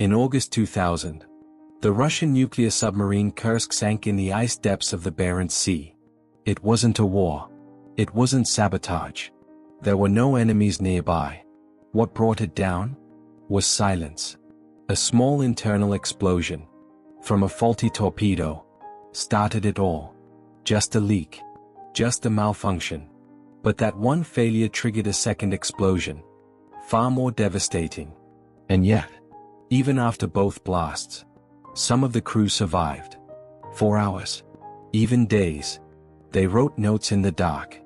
In August 2000, the Russian nuclear submarine Kursk sank in the ice depths of the Barents Sea. It wasn't a war. It wasn't sabotage. There were no enemies nearby. What brought it down was silence. A small internal explosion from a faulty torpedo started it all. Just a leak. Just a malfunction. But that one failure triggered a second explosion, far more devastating. And yet, even after both blasts, some of the crew survived. For hours, even days, they wrote notes in the dark,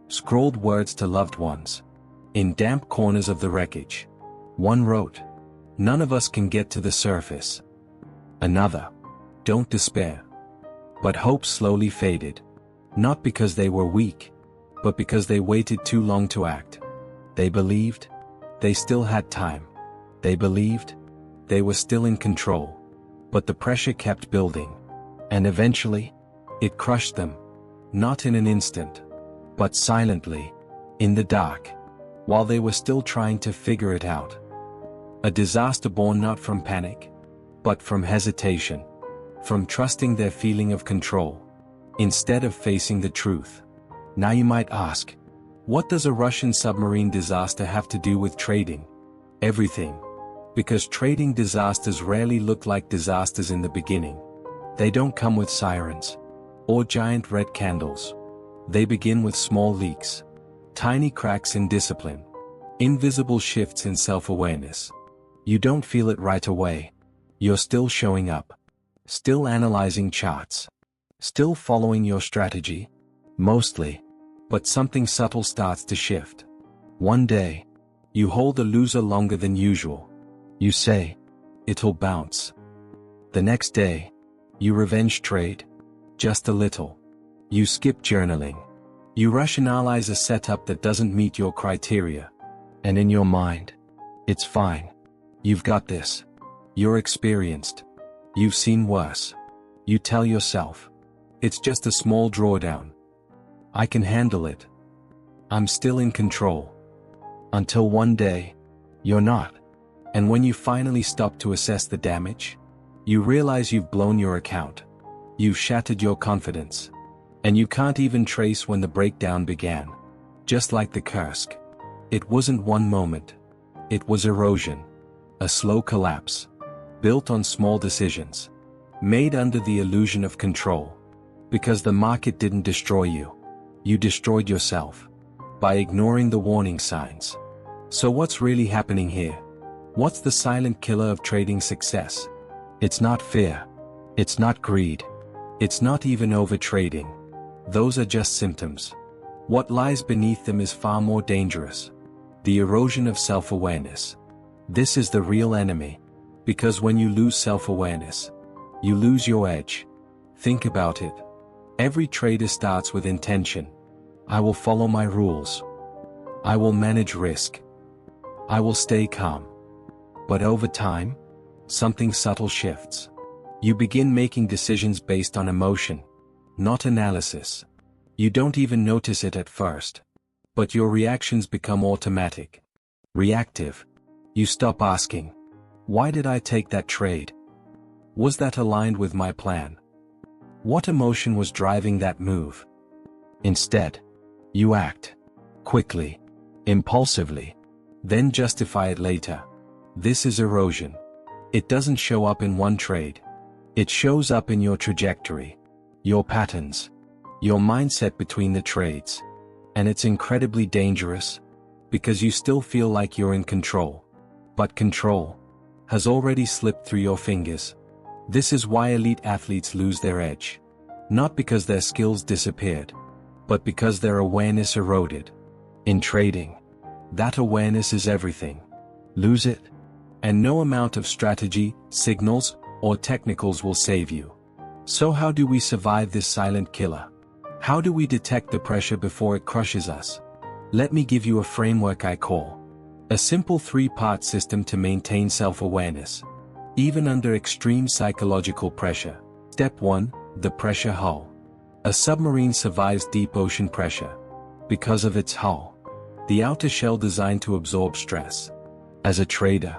scrawled words to loved ones, in damp corners of the wreckage. One wrote, "None of us can get to the surface." Another, "Don't despair." But hope slowly faded, not because they were weak, but because they waited too long to act. They believed they still had time. They believed they were still in control. But the pressure kept building. And eventually, it crushed them. Not in an instant, but silently, in the dark, while they were still trying to figure it out. A disaster born not from panic, but from hesitation, from trusting their feeling of control, instead of facing the truth. Now you might ask, what does a Russian submarine disaster have to do with trading? Everything. Because trading disasters rarely look like disasters in the beginning. They don't come with sirens or giant red candles. They begin with small leaks, tiny cracks in discipline, invisible shifts in self-awareness. You don't feel it right away. You're still showing up, still analyzing charts, still following your strategy, mostly, but something subtle starts to shift. One day, you hold a loser longer than usual. You say, "It'll bounce." The next day, you revenge trade, just a little. You skip journaling. You rationalize a setup that doesn't meet your criteria. And in your mind, it's fine. You've got this. You're experienced. You've seen worse. You tell yourself, it's just a small drawdown. I can handle it. I'm still in control. Until one day, you're not. And when you finally stop to assess the damage, you realize you've blown your account. You've shattered your confidence. And you can't even trace when the breakdown began. Just like the Kursk. It wasn't one moment. It was erosion. A slow collapse. Built on small decisions. Made under the illusion of control. Because the market didn't destroy you. You destroyed yourself. By ignoring the warning signs. So what's really happening here? What's the silent killer of trading success? It's not fear. It's not greed. It's not even overtrading. Those are just symptoms. What lies beneath them is far more dangerous. The erosion of self-awareness. This is the real enemy. Because when you lose self-awareness, you lose your edge. Think about it. Every trader starts with intention. I will follow my rules. I will manage risk. I will stay calm. But over time, something subtle shifts. You begin making decisions based on emotion, not analysis. You don't even notice it at first. But your reactions become automatic. Reactive. You stop asking, why did I take that trade? Was that aligned with my plan? What emotion was driving that move? Instead, you act. Quickly. Impulsively. Then justify it later. This is erosion. It doesn't show up in one trade. It shows up in your trajectory, your patterns, your mindset between the trades. And it's incredibly dangerous, because you still feel like you're in control. But control has already slipped through your fingers. This is why elite athletes lose their edge. Not because their skills disappeared, but because their awareness eroded. In trading, that awareness is everything. Lose it, and no amount of strategy, signals, or technicals will save you. So how do we survive this silent killer? How do we detect the pressure before it crushes us? Let me give you a framework I call a simple 3-part system to maintain self-awareness, even under extreme psychological pressure. Step 1, the pressure hull. A submarine survives deep ocean pressure because of its hull, the outer shell designed to absorb stress. As a trader,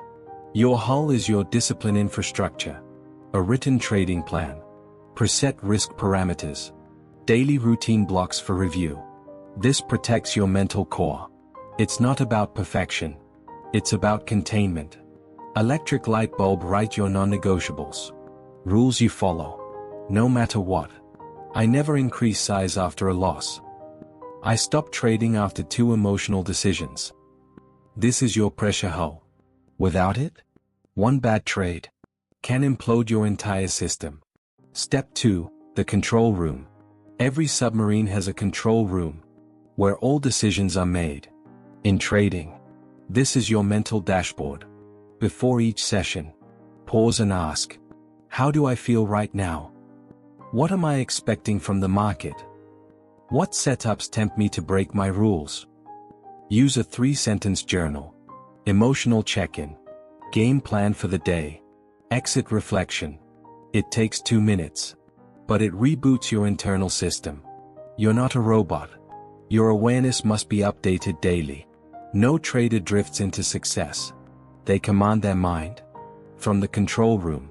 Your hull is your discipline infrastructure. A written trading plan. Preset risk parameters. Daily routine blocks for review. This protects your mental core. It's not about perfection. It's about containment. Electric light bulb. Write your non-negotiables. Rules you follow. No matter what. I never increase size after a loss. I stop trading after 2 emotional decisions. This is your pressure hull. Without it, one bad trade can implode your entire system. Step 2, the control room. Every submarine has a control room where all decisions are made. In trading, this is your mental dashboard. Before each session, pause and ask, how do I feel right now? What am I expecting from the market? What setups tempt me to break my rules? Use a 3-sentence journal. Emotional check-in. Game plan for the day. Exit reflection. It takes 2 minutes. But it reboots your internal system. You're not a robot. Your awareness must be updated daily. No trader drifts into success. They command their mind. From the control room.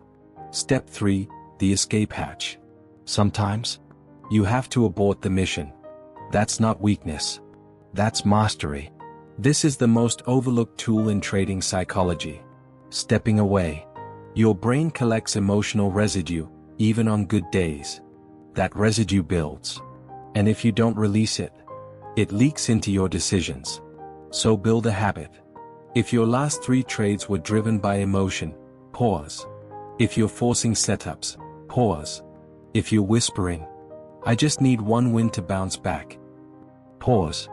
Step 3, the escape hatch. Sometimes, you have to abort the mission. That's not weakness. That's mastery. This is the most overlooked tool in trading psychology. Stepping away. Your brain collects emotional residue, even on good days. That residue builds. And if you don't release it, it leaks into your decisions. So build a habit. If your last 3 trades were driven by emotion, pause. If you're forcing setups, pause. If you're whispering, I just need one win to bounce back, pause.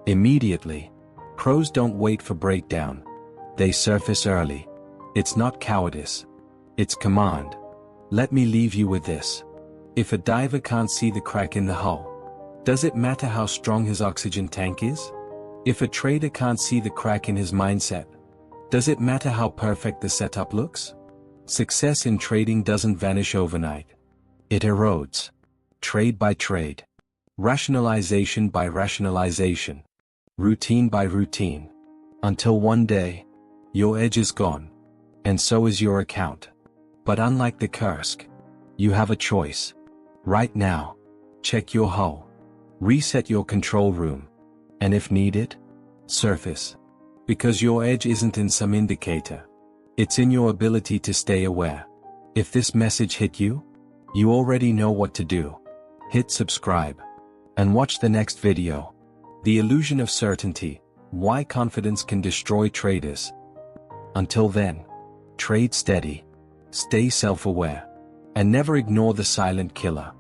Immediately. Pros don't wait for breakdown. They surface early. It's not cowardice. It's command. Let me leave you with this. If a diver can't see the crack in the hull, does it matter how strong his oxygen tank is? If a trader can't see the crack in his mindset, does it matter how perfect the setup looks? Success in trading doesn't vanish overnight. It erodes. Trade by trade. Rationalization by rationalization. Routine by routine. Until one day, your edge is gone. And so is your account. But unlike the Kursk, you have a choice. Right now, check your hull. Reset your control room. And if needed, surface. Because your edge isn't in some indicator. It's in your ability to stay aware. If this message hit you, you already know what to do. Hit subscribe. And watch the next video. The illusion of certainty, why confidence can destroy traders. Until then, trade steady. Stay self-aware. And never ignore the silent killer.